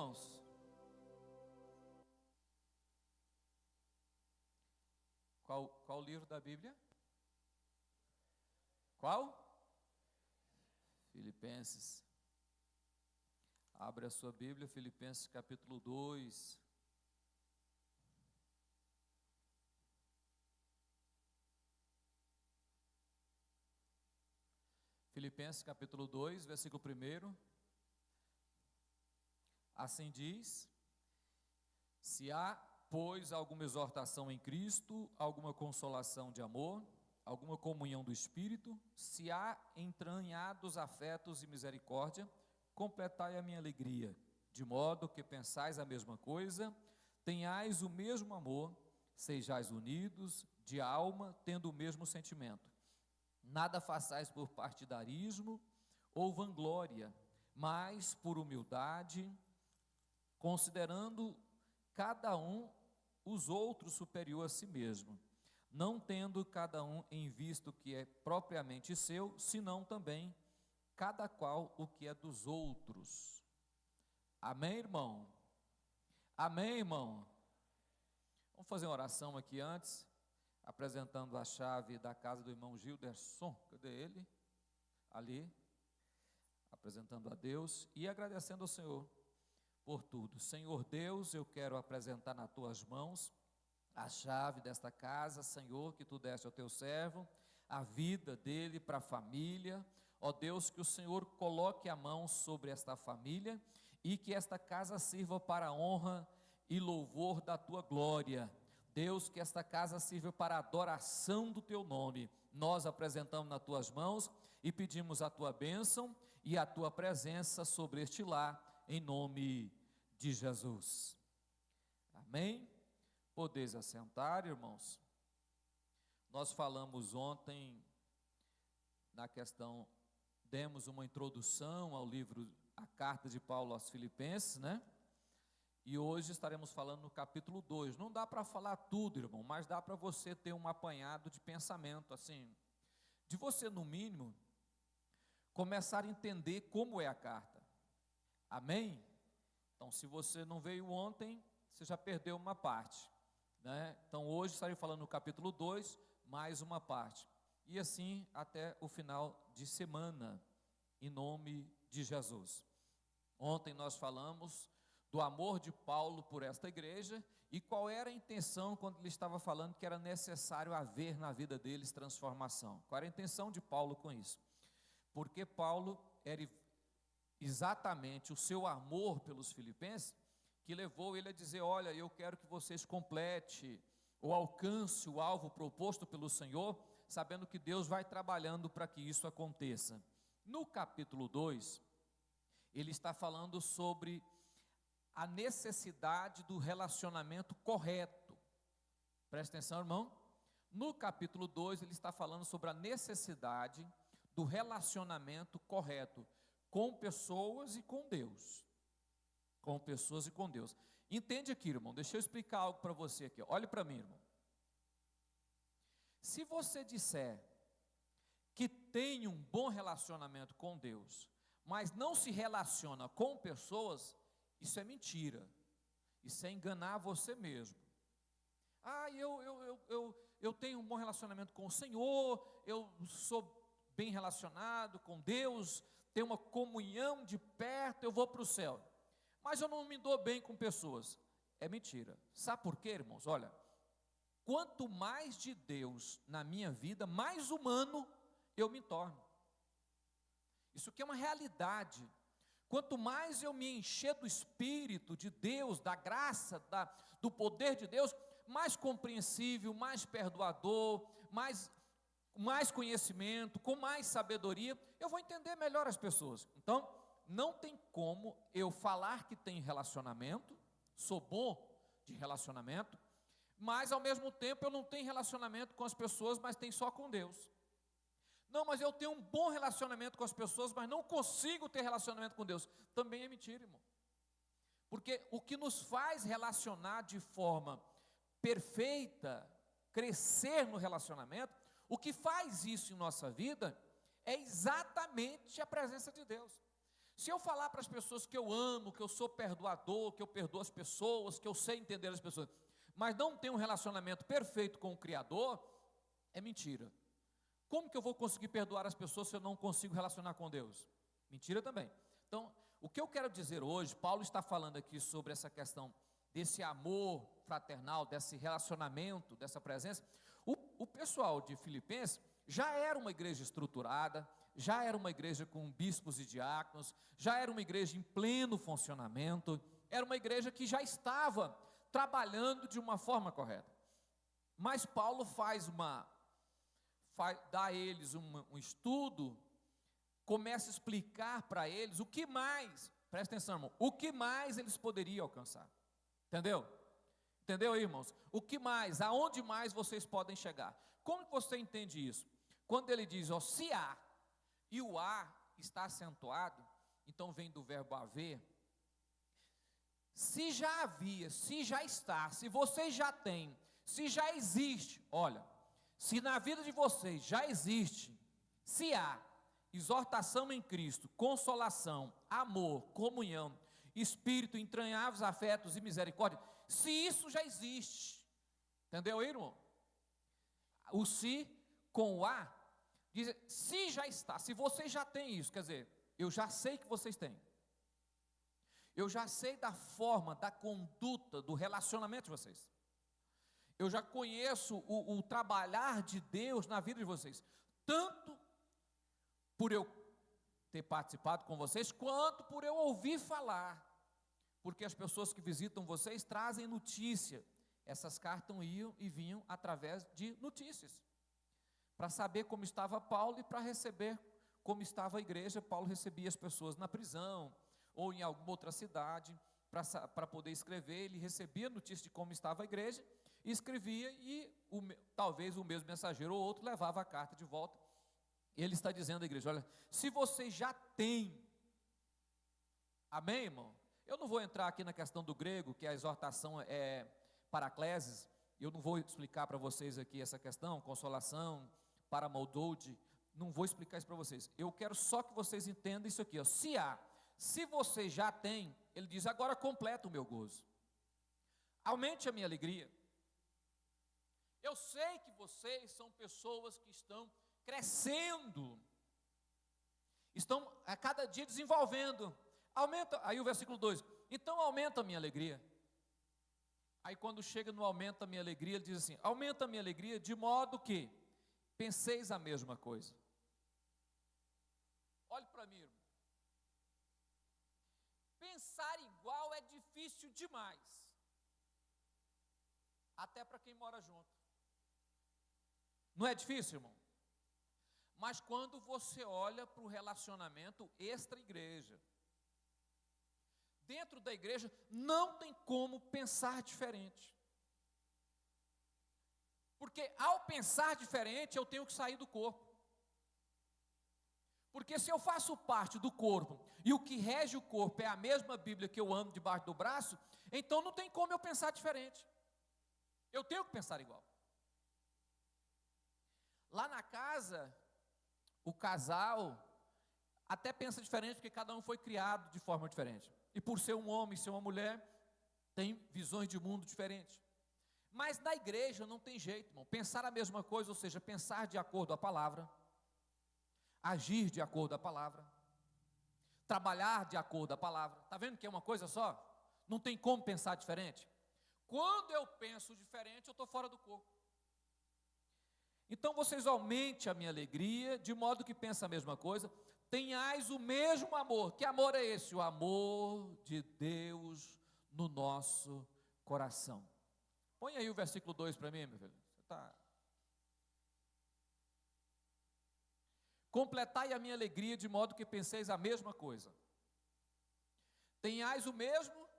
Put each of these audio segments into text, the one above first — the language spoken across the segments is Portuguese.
irmãos? Qual livro da Bíblia? Qual? Filipenses. Abre a sua Bíblia, Filipenses capítulo 2. Filipenses capítulo 2, versículo 1. Assim diz: se há, pois, alguma exortação em Cristo, alguma consolação de amor, alguma comunhão do Espírito, se há entranhados afetos e misericórdia, completai a minha alegria, de modo que pensais a mesma coisa, tenhais o mesmo amor, sejais unidos de alma, tendo o mesmo sentimento. Nada façais por partidarismo ou vanglória, mas por humildade, considerando cada um os outros superior a si mesmo, não tendo cada um em vista o que é propriamente seu, senão também cada qual o que é dos outros. Amém, irmão? Amém, irmão? Vamos fazer uma oração aqui antes, apresentando a chave da casa do irmão Gilderson. Cadê ele? Ali. Apresentando a Deus e agradecendo ao Senhor por tudo. Senhor Deus, eu quero apresentar nas tuas mãos a chave desta casa, Senhor, que tu deste ao teu servo, a vida dele para a família. Ó Deus, que o Senhor coloque a mão sobre esta família e que esta casa sirva para a honra e louvor da tua glória. Deus, que esta casa sirva para a adoração do teu nome. Nós apresentamos nas tuas mãos e pedimos a tua bênção e a tua presença sobre este lar, em nome de Jesus. Amém? Podeis assentar, irmãos. Nós falamos ontem na questão, demos uma introdução ao livro, a carta de Paulo aos Filipenses, né? E hoje estaremos falando no capítulo 2. Não dá para falar tudo, irmão, mas dá para você ter um apanhado de pensamento, assim, de você, no mínimo, começar a entender como é a carta. Amém? Então, se você não veio ontem, você já perdeu uma parte, né? Então, hoje estarei falando no capítulo 2, mais uma parte. E assim, até o final de semana, em nome de Jesus. Ontem nós falamos do amor de Paulo por esta igreja e qual era a intenção quando ele estava falando que era necessário haver na vida deles transformação. Qual era a intenção de Paulo com isso? Porque Paulo era exatamente o seu amor pelos filipenses que levou ele a dizer: olha, eu quero que vocês complete ou alcance o alvo proposto pelo Senhor, sabendo que Deus vai trabalhando para que isso aconteça. No capítulo 2, ele está falando sobre a necessidade do relacionamento correto. Presta atenção, irmão. No capítulo 2, ele está falando sobre a necessidade do relacionamento correto com pessoas e com Deus. Com pessoas e com Deus. Entende aqui, irmão, deixa eu explicar algo para você aqui. Olhe para mim, irmão. Se você disser que tem um bom relacionamento com Deus, mas não se relaciona com pessoas, isso é mentira, isso é enganar você mesmo. Ah, eu tenho um bom relacionamento com o Senhor, eu sou bem relacionado com Deus, tenho uma comunhão de perto, eu vou para o céu, mas eu não me dou bem com pessoas. É mentira. Sabe por quê, irmãos? Olha, quanto mais de Deus na minha vida, mais humano eu me torno. Isso aqui é uma realidade. Quanto mais eu me encher do Espírito de Deus, da graça, do poder de Deus, mais compreensível, mais perdoador, mais conhecimento, com mais sabedoria, eu vou entender melhor as pessoas. Então, não tem como eu falar que tenho relacionamento, sou bom de relacionamento, mas ao mesmo tempo eu não tenho relacionamento com as pessoas, mas tenho só com Deus. Não, mas eu tenho um bom relacionamento com as pessoas, mas não consigo ter relacionamento com Deus. Também é mentira, irmão. Porque o que nos faz relacionar de forma perfeita, crescer no relacionamento, o que faz isso em nossa vida é exatamente a presença de Deus. Se eu falar para as pessoas que eu amo, que eu sou perdoador, que eu perdoo as pessoas, que eu sei entender as pessoas, mas não tenho um relacionamento perfeito com o Criador, é mentira. Como que eu vou conseguir perdoar as pessoas se eu não consigo relacionar com Deus? Mentira também. Então, o que eu quero dizer hoje, Paulo está falando aqui sobre essa questão desse amor fraternal, desse relacionamento, dessa presença. O pessoal de Filipenses já era uma igreja estruturada, já era uma igreja com bispos e diáconos, já era uma igreja em pleno funcionamento, era uma igreja que já estava trabalhando de uma forma correta. Mas Paulo dá a eles um estudo, começa a explicar para eles o que mais, presta atenção, irmão, o que mais eles poderiam alcançar. Entendeu? Entendeu, irmãos? O que mais, aonde mais vocês podem chegar? Como que você entende isso? Quando ele diz, ó, se há, e o há está acentuado, então vem do verbo haver. Se já havia, se já está, se vocês já têm, se já existe, olha, se na vida de vocês já existe, se há exortação em Cristo, consolação, amor, comunhão, espírito, entranháveis afetos e misericórdia, se isso já existe, entendeu, irmão? O se com o a, diz, se já está, se vocês já têm isso, quer dizer, eu já sei que vocês têm, eu já sei da forma, da conduta, do relacionamento de vocês, eu já conheço o trabalhar de Deus na vida de vocês, tanto por eu ter participado com vocês, quanto por eu ouvir falar, porque as pessoas que visitam vocês trazem notícia, essas cartas iam e vinham através de notícias, para saber como estava Paulo e para receber como estava a igreja. Paulo recebia as pessoas na prisão, ou em alguma outra cidade, para poder escrever, ele recebia notícia de como estava a igreja, e escrevia, e talvez o mesmo mensageiro ou outro levava a carta de volta. Ele está dizendo à igreja, olha, se vocês já têm, amém, irmão? Eu não vou entrar aqui na questão do grego, que a exortação é paracleses, eu não vou explicar para vocês aqui essa questão, consolação, paramoldode, não vou explicar isso para vocês, eu quero só que vocês entendam isso aqui, ó. Se há, se vocês já têm, ele diz, agora completa o meu gozo, aumente a minha alegria. Eu sei que vocês são pessoas que estão crescendo, estão a cada dia desenvolvendo, aumenta, aí o versículo 2, então aumenta a minha alegria. Aí quando chega no aumenta a minha alegria, ele diz assim, aumenta a minha alegria de modo que penseis a mesma coisa. Olhe para mim, irmão, pensar igual é difícil demais, até para quem mora junto. Não é difícil, irmão? Mas quando você olha para o relacionamento extra-igreja, dentro da igreja, não tem como pensar diferente. Porque ao pensar diferente, eu tenho que sair do corpo. Porque se eu faço parte do corpo, e o que rege o corpo é a mesma Bíblia que eu ando debaixo do braço, então não tem como eu pensar diferente. Eu tenho que pensar igual. Lá na casa, o casal até pensa diferente, porque cada um foi criado de forma diferente. E por ser um homem e ser uma mulher, tem visões de mundo diferentes. Mas na igreja não tem jeito, irmão. Pensar a mesma coisa, ou seja, pensar de acordo com a palavra, agir de acordo com a palavra, trabalhar de acordo com a palavra. Está vendo que é uma coisa só? Não tem como pensar diferente. Quando eu penso diferente, eu estou fora do corpo. Então vocês aumentem a minha alegria, de modo que pensa a mesma coisa, tenhais o mesmo amor. Que amor é esse? O amor de Deus no nosso coração. Põe aí o versículo 2 para mim, meu filho. Completai a minha alegria, de modo que penseis a mesma coisa. Tenhais o mesmo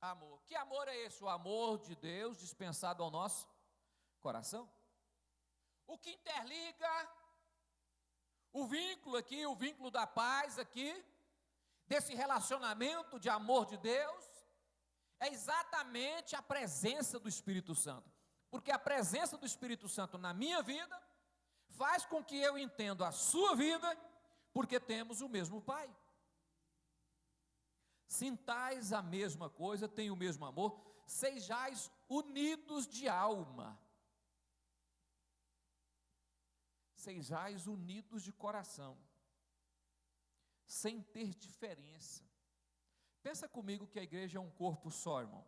amor. Que amor é esse? O amor de Deus dispensado ao nosso coração. O que interliga o vínculo aqui, o vínculo da paz aqui, desse relacionamento de amor de Deus, é exatamente a presença do Espírito Santo. Porque a presença do Espírito Santo na minha vida faz com que eu entenda a sua vida, porque temos o mesmo Pai. sintais a mesma coisa, tenham o mesmo amor, sejais unidos de alma, sejais unidos de coração, sem ter diferença. Pensa comigo que a igreja é um corpo só, irmão.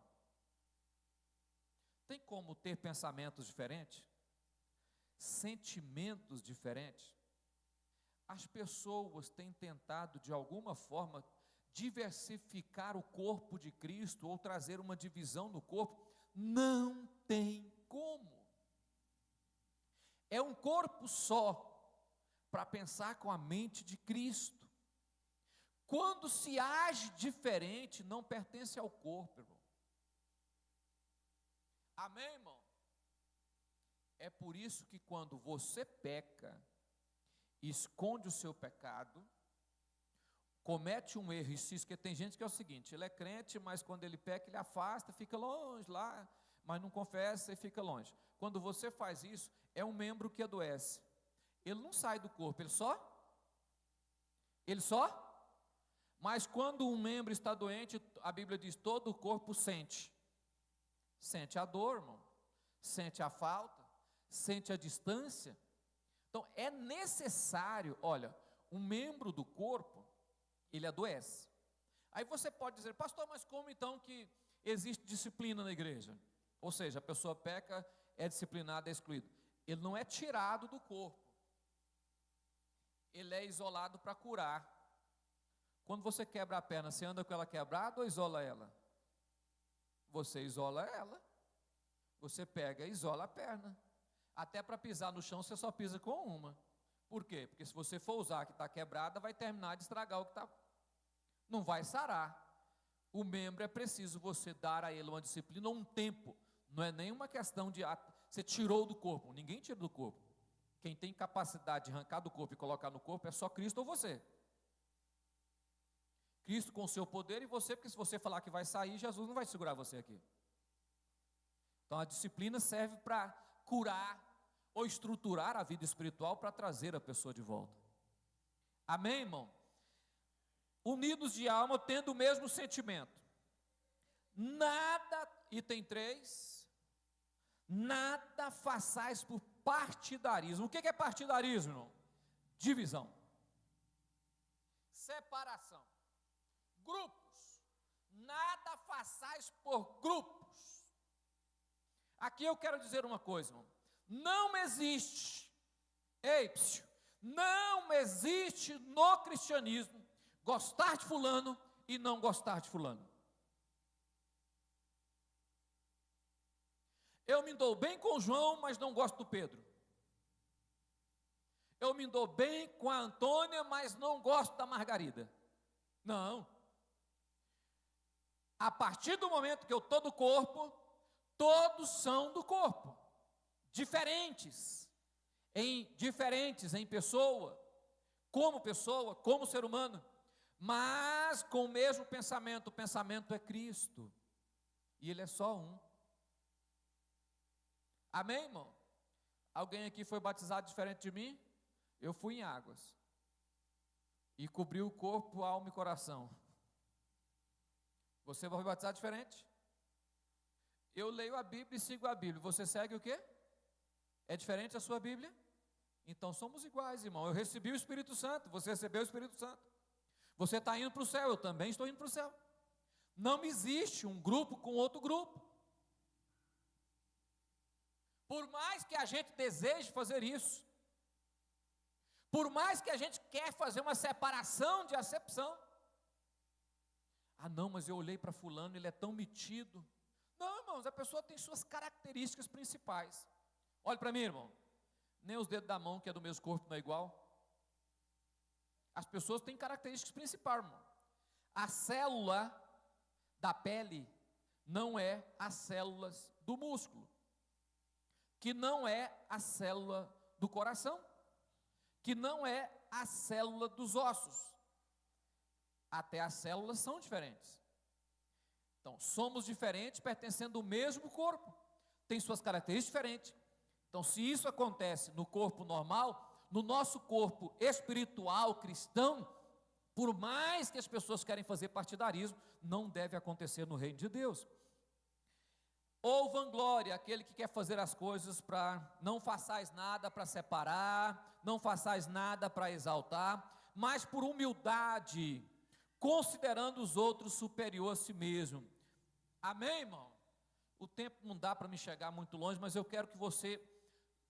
Tem como ter pensamentos diferentes? Sentimentos diferentes? As pessoas têm tentado, de alguma forma, diversificar o corpo de Cristo, ou trazer uma divisão no corpo. Não tem como. É um corpo só, para pensar com a mente de Cristo. Quando se age diferente, não pertence ao corpo, irmão. Amém, irmão? É por isso que quando você peca, esconde o seu pecado, comete um erro e se esquece. Tem gente que é o seguinte: ele é crente, mas quando ele peca, ele afasta, fica longe lá, mas não confessa e fica longe. Quando você faz isso, é um membro que adoece. Ele não sai do corpo, ele só. Mas quando um membro está doente, a Bíblia diz, todo o corpo sente. Sente a dor, irmão. Sente a falta. Sente a distância. Então, é necessário, olha, um membro do corpo, ele adoece. Aí você pode dizer, pastor, mas como então que existe disciplina na igreja? Ou seja, a pessoa peca, é disciplinada, é excluído. Ele não é tirado do corpo. Ele é isolado para curar. Quando você quebra a perna, você anda com ela quebrada ou isola ela? Você isola ela. Você pega e isola a perna. Até para pisar no chão, você só pisa com uma. Por quê? Porque se você for usar a que está quebrada, vai terminar de estragar o que está. Não vai sarar. O membro é preciso você dar a ele uma disciplina, um tempo. Não é nenhuma questão de você tirou do corpo. Ninguém tira do corpo. Quem tem capacidade de arrancar do corpo e colocar no corpo é só Cristo ou você. Cristo com o seu poder e você, porque se você falar que vai sair, Jesus não vai segurar você aqui. Então a disciplina serve para curar ou estruturar a vida espiritual para trazer a pessoa de volta. Amém, irmão? Unidos de alma, tendo o mesmo sentimento. Nada, item 3, nada façais por partidarismo. O que é partidarismo, irmão? Divisão. Separação. Grupos. Nada façais por grupos. Aqui eu quero dizer uma coisa, irmão. Não existe, não existe no cristianismo gostar de fulano e não gostar de fulano. Eu me dou bem com o João, mas não gosto do Pedro. Eu me dou bem com a Antônia, mas não gosto da Margarida. Não. A partir do momento que eu estou do corpo, todos são do corpo. Diferentes em pessoa, como ser humano, mas com o mesmo pensamento. O pensamento é Cristo, e Ele é só um. Amém, irmão? Alguém aqui foi batizado diferente de mim? Eu fui em águas, e cobri o corpo, alma e coração. Você vai batizar diferente? Eu leio a Bíblia e sigo a Bíblia. Você segue o quê? É diferente a sua Bíblia? Então somos iguais, irmão. Eu recebi o Espírito Santo, você recebeu o Espírito Santo. Você está indo para o céu, eu também estou indo para o céu. Não existe um grupo com outro grupo. Por mais que a gente deseje fazer isso, por mais que a gente quer fazer uma separação de acepção. Ah não, mas eu olhei para fulano, ele é tão metido. Não, irmãos, a pessoa tem suas características principais. Olha para mim, irmão. Nem os dedos da mão, que é do mesmo corpo, não é igual. As pessoas têm características principais, irmão. A célula da pele não é as células do músculo, que não é a célula do coração, que não é a célula dos ossos. Até as células são diferentes. Então, somos diferentes, pertencendo ao mesmo corpo. Tem suas características diferentes. Então, se isso acontece no corpo normal, no nosso corpo espiritual cristão, Por mais que as pessoas querem fazer partidarismo, não deve acontecer no reino de Deus. Ou vanglória, aquele que quer fazer as coisas para, não façais nada para separar, não façais nada para exaltar, mas por humildade, considerando os outros superior a si mesmo. Amém, irmão? O tempo não dá para me chegar muito longe, mas eu quero que você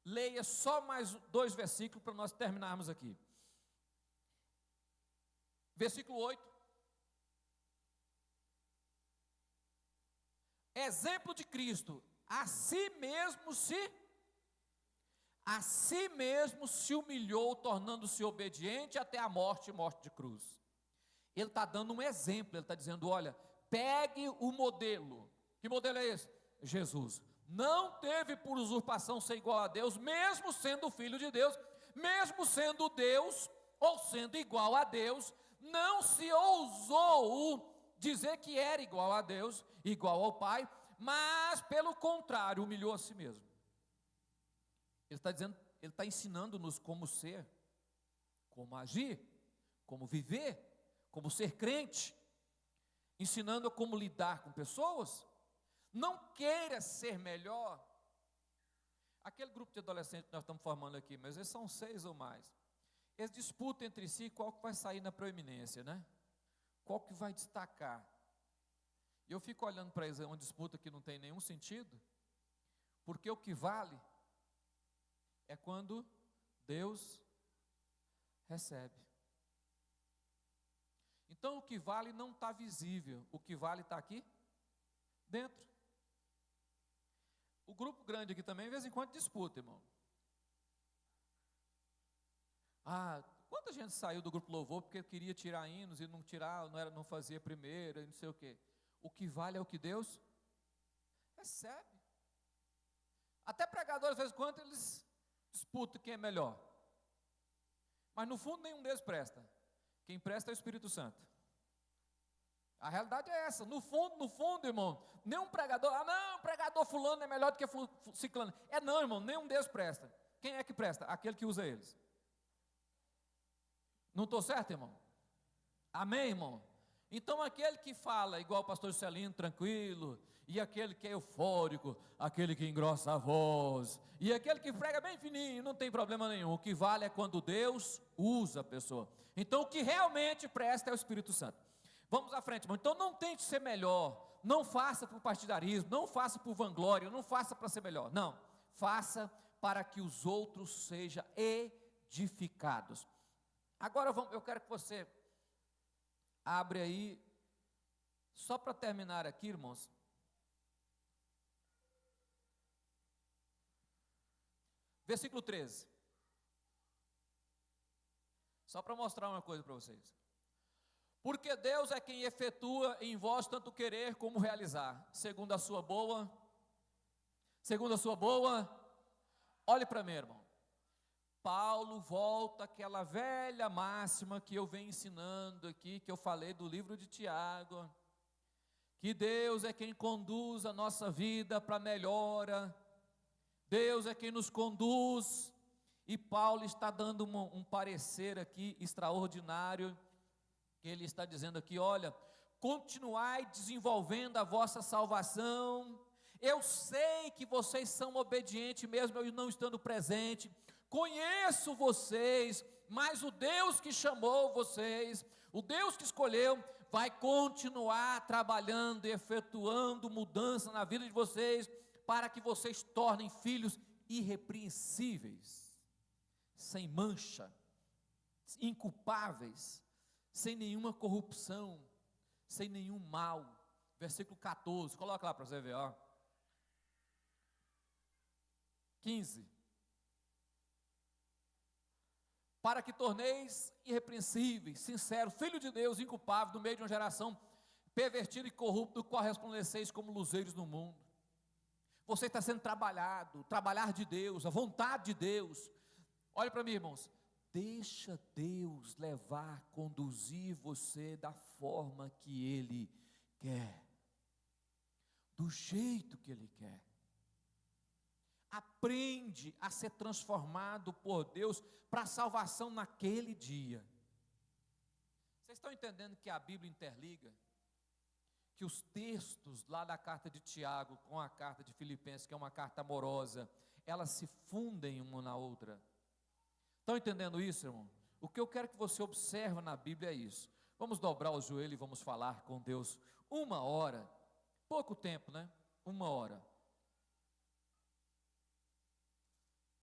leia só mais 2 versículos para nós terminarmos aqui. Versículo 8. Exemplo de Cristo, a si mesmo se humilhou, tornando-se obediente até a morte e morte de cruz. Ele está dando um exemplo, ele está dizendo, olha, pegue o modelo. Que modelo é esse? Jesus. Não teve por usurpação ser igual a Deus, mesmo sendo filho de Deus, mesmo sendo Deus, ou sendo igual a Deus, não se ousou dizer que era igual a Deus, igual ao Pai, mas pelo contrário, humilhou a si mesmo. Ele está dizendo, ele está ensinando-nos como ser, como agir, como viver, como ser crente, ensinando a como lidar com pessoas. Não queira ser melhor. Aquele grupo de adolescentes que nós estamos formando aqui, mas eles são 6 ou mais. Eles disputam entre si qual que vai sair na proeminência, né? Qual que vai destacar. E eu fico olhando para eles, uma disputa que não tem nenhum sentido, porque o que vale é quando Deus recebe. Então o que vale não está visível, o que vale está aqui dentro. O grupo grande aqui também, de vez em quando, disputa, irmão. Quanta gente saiu do grupo louvor porque queria tirar hinos e não tirava, não fazia primeira, não sei o quê. O que vale é o que Deus recebe. Até pregadores, de vez em quando, eles disputam quem é melhor. Mas no fundo nenhum deles presta. Quem presta é o Espírito Santo. A realidade é essa. No fundo, irmão, nenhum pregador, pregador fulano é melhor do que ciclano. Não, irmão, nenhum deles presta. Quem é que presta? Aquele que usa eles. Não estou certo, irmão? Amém, irmão? Então aquele que fala igual o pastor Celino, tranquilo, e aquele que é eufórico, aquele que engrossa a voz, e aquele que prega bem fininho, não tem problema nenhum. O que vale é quando Deus usa a pessoa. Então o que realmente presta é o Espírito Santo. Vamos à frente, irmão. Então não tente ser melhor, não faça por partidarismo, não faça por vanglória, não faça para ser melhor, não. Faça para que os outros sejam edificados. Agora eu quero que você abre aí, só para terminar aqui, irmãos. Versículo 13. Só para mostrar uma coisa para vocês. Porque Deus é quem efetua em vós tanto querer como realizar, segundo a sua boa, olhe para mim, irmão. Paulo volta àquela velha máxima que eu venho ensinando aqui, que eu falei do livro de Tiago, que Deus é quem conduz a nossa vida para melhora, Deus é quem nos conduz, e Paulo está dando um parecer aqui extraordinário, que ele está dizendo aqui, olha, continuai desenvolvendo a vossa salvação, eu sei que vocês são obedientes mesmo eu não estando presente, conheço vocês, mas o Deus que chamou vocês, o Deus que escolheu, vai continuar trabalhando e efetuando mudança na vida de vocês, para que vocês tornem filhos irrepreensíveis, sem mancha, inculpáveis, sem nenhuma corrupção, sem nenhum mal. Versículo 14, coloca lá para você ver, ó. 15. Para que torneis irrepreensíveis, sinceros, filho de Deus, inculpável, no meio de uma geração pervertida e corrupta, do qual resplandeceis como luzeiros no mundo. Você está sendo trabalhado, trabalhar de Deus, a vontade de Deus. Olha para mim, irmãos, deixa Deus levar, conduzir você da forma que Ele quer, do jeito que Ele quer. Aprende a ser transformado por Deus para a salvação naquele dia. Vocês estão entendendo que a Bíblia interliga? Que os textos lá da carta de Tiago com a carta de Filipenses, que é uma carta amorosa, elas se fundem uma na outra. Estão entendendo isso, irmão? O que eu quero que você observe na Bíblia é isso. Vamos dobrar o joelho e vamos falar com Deus 1 hora, pouco tempo, né? 1 hora.